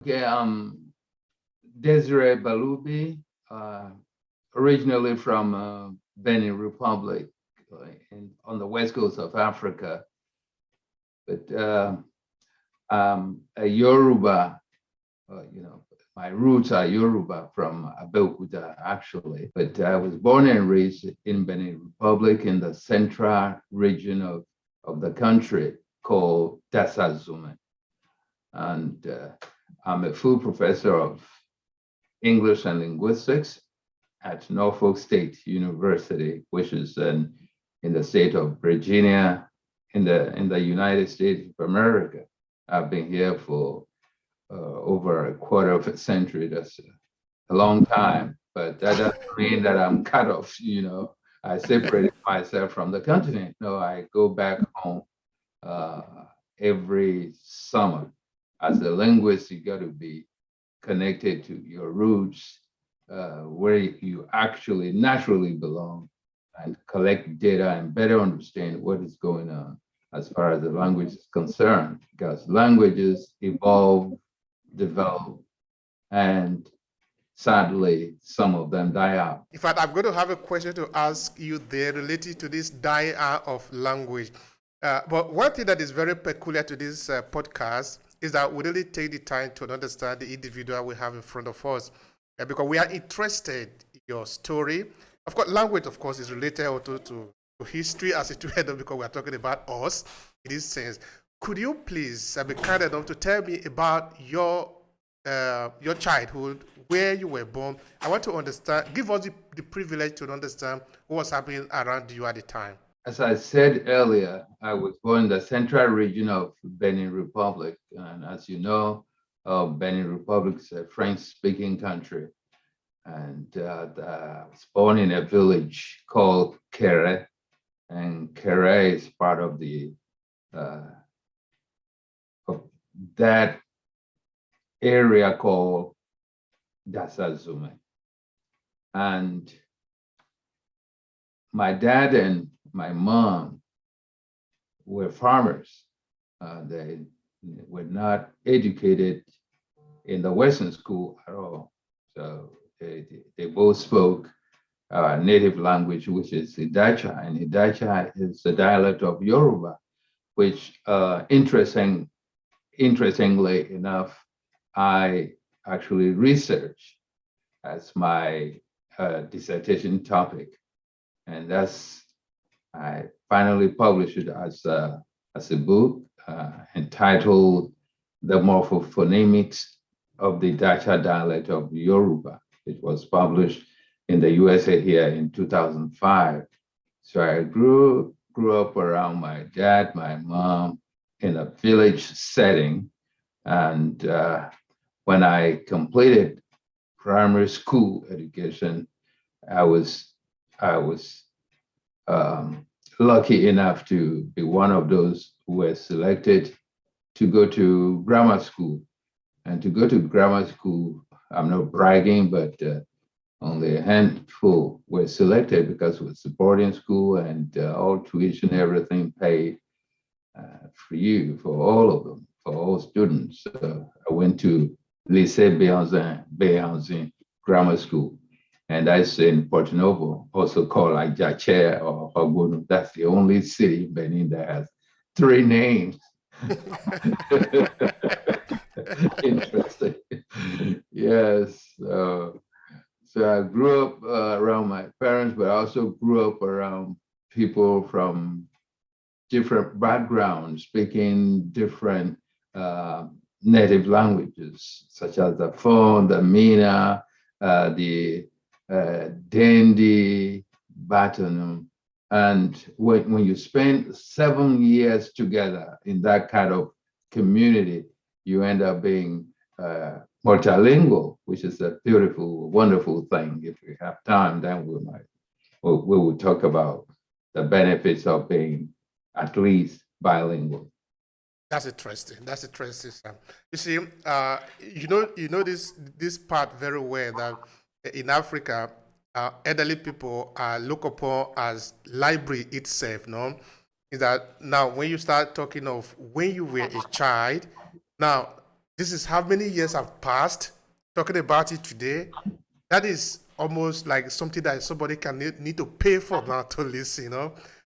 Okay, Desiree Baloubi, originally from Benin Republic, on the west coast of Africa, but a Yoruba. My roots are Yoruba from Abeokuta, actually, but I was born and raised in Benin Republic in the central region of the country called Dasazume. And I'm a full professor of English and linguistics at Norfolk State University, which is in the state of Virginia, in the United States of America. I've been here for over a quarter of a century. That's a long time, but that doesn't mean that I'm cut off. I separated myself from the continent. No, I go back home uh, every summer. As a linguist, you got to be connected to your roots, where you actually naturally belong, and collect data and better understand what is going on as far as the language is concerned, because languages evolve, develop, and sadly, some of them die out. In fact, I'm going to have a question to ask you there related to this dying out of language. But one thing that is very peculiar to this podcast is that we really take the time to understand the individual we have in front of us, because we are interested in your story. Of course, language, of course, is related also to history as it were, because we are talking about us in this sense. Could you please be kind enough to tell me about your childhood, where you were born? I want to understand, give us the privilege to understand what was happening around you at the time. As I said earlier, I was born in the central region of Benin Republic. And as you know, Benin Republic is a French-speaking country. And I was born in a village called Kere. And Kere is part of of that area called Dasazume. And my dad and my mom were farmers. They were not educated in the Western school at all. So they both spoke our native language, which is Idacha, and Idacha is the dialect of Yoruba, which interestingly enough, I actually researched as my dissertation topic. And I finally published it as a book entitled The Morphophonemics of the Dacha Dialect of Yoruba. It was published in the USA here in 2005. So I grew up around my dad, my mom, in a village setting. And when I completed primary school education, I was lucky enough to be one of those who were selected to go to grammar school. And to go to grammar school, I'm not bragging, but only a handful were selected because it was a boarding school and all tuition, everything paid for you, for all of them, for all students. I went to Lycée Béhanzin Grammar School. And that's in Porto Novo, also called like Jache or Ogunu. That's the only city in Benin that has three names. Interesting. Yes. So I grew up around my parents, but I also grew up around people from different backgrounds, speaking different native languages, such as the Fon, the Mina, the Dendi, Batonum. And when you spend 7 years together in that kind of community, you end up being multilingual, which is a beautiful, wonderful thing. If we have time, then we will talk about the benefits of being at least bilingual. That's interesting. That's interesting, Sam. You see, you know this part very well, that in Africa, elderly people are looked upon as library itself. No, is that now when you start talking of when you were a child, now this is how many years have passed talking about it today. That is almost like something that somebody can need to pay for now to listen,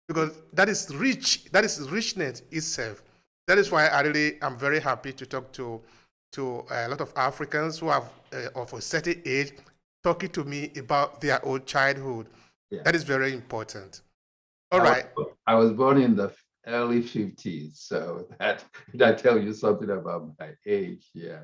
because that is rich. That is richness itself. That is why I really am very happy to talk to a lot of Africans who have of a certain age talking to me about their own childhood. Yeah. That is very important. All I right. I was born in the early 50s, so that tells you something about my age. Yeah.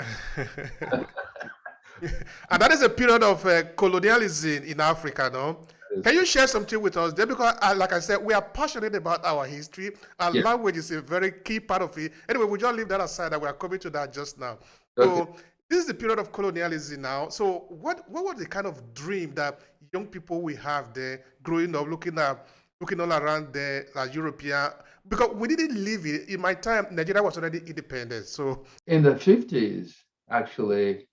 And that is a period of colonialism in Africa, no? Can you share something with us there? Because, like I said, we are passionate about our history, and Yeah. language is a very key part of it. Anyway, we'll just leave that aside, and we are coming to that just now. Okay. So, this is the period of colonialism now. So, what was the kind of dream that young people we have there growing up, looking all around there, like European? Because we didn't live it. In my time, Nigeria was already independent. So, In the 50s, actually,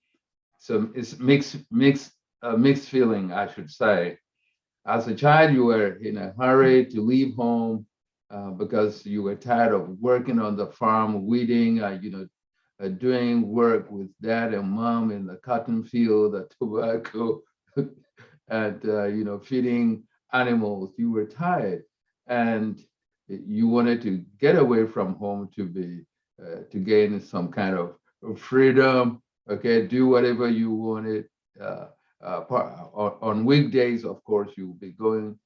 so it's mixed feeling, I should say. As a child, you were in a hurry to leave home because you were tired of working on the farm, weeding, doing work with dad and mom in the cotton field, the tobacco, and feeding animals. You were tired, and you wanted to get away from home to gain some kind of freedom. Okay, do whatever you wanted. On weekdays, of course, you'll be going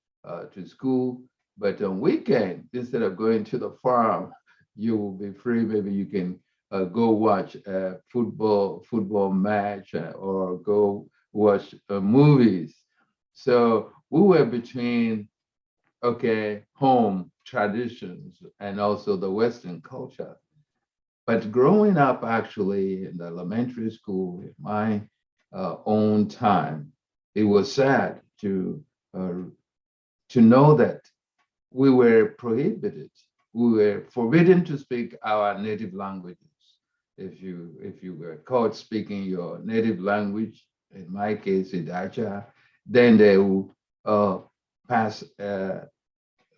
to school, but on weekend, instead of going to the farm, you will be free. Maybe you can go watch a football match or go watch movies. So we were between home traditions and also the Western culture. But growing up actually in the elementary school in my own time, it was sad uh, to know that we were prohibited. We were forbidden to speak our native languages. If you were caught speaking your native language, in my case, Idacha, then they will pass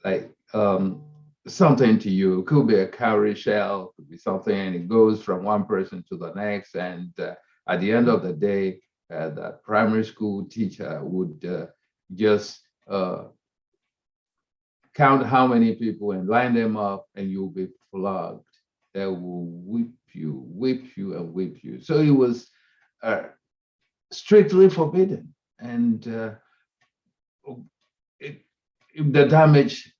like something to you. It could be a cowrie shell, could be something, and it goes from one person to the next. And at the end of the day, the primary school teacher would just count how many people and line them up, and you'll be flogged. They will whip you, and whip you. So it was strictly forbidden, and the damage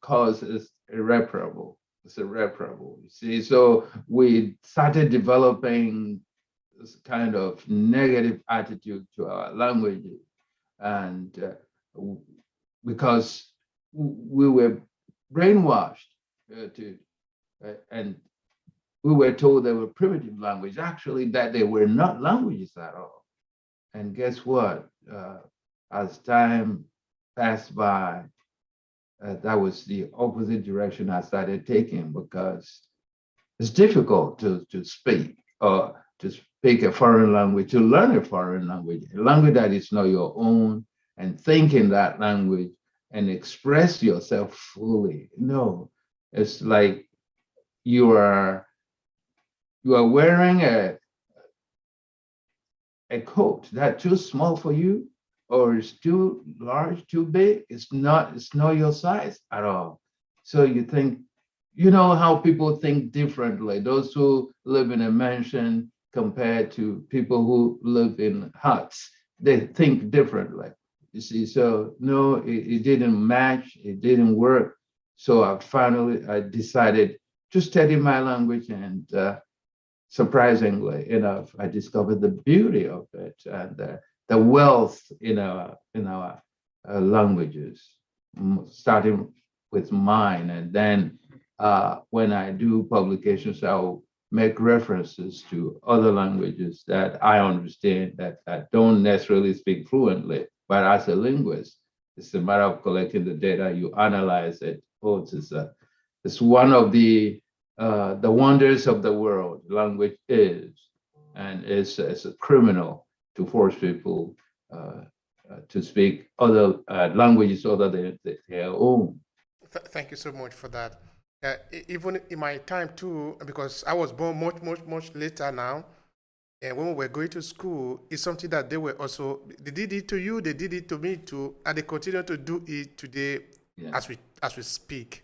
caused is irreparable. It's irreparable. You see, so we started developing this kind of negative attitude to our languages, and because we were brainwashed and we were told they were primitive language. Actually, that they were not languages at all. And guess what? As time passed by, that was the opposite direction I started taking, because it's difficult to speak or to speak a foreign language, to learn a foreign language, a language that is not your own, and think in that language and express yourself fully. No, it's like you are wearing a coat that's too small for you, or it's too large, too big. It's not your size at all. So you think, how people think differently. Those who live in a mansion compared to people who live in huts, they think differently. You see, so no, it didn't match, it didn't work. So I decided to study my language, and surprisingly enough, I discovered the beauty of it and the wealth in our languages, starting with mine. And then when I do publications, I'll make references to other languages that I understand that I don't necessarily speak fluently. But as a linguist, it's a matter of collecting the data, you analyze it. Oh, it's one of the wonders of the world. Language is, and it's a criminal to force people to speak other languages other than their own. Thank you so much for that. Even in my time too, because I was born much later now. And when we were going to school, it's something that they were also, they did it to you, they did it to me too, and they continue to do it today Yeah. as we speak.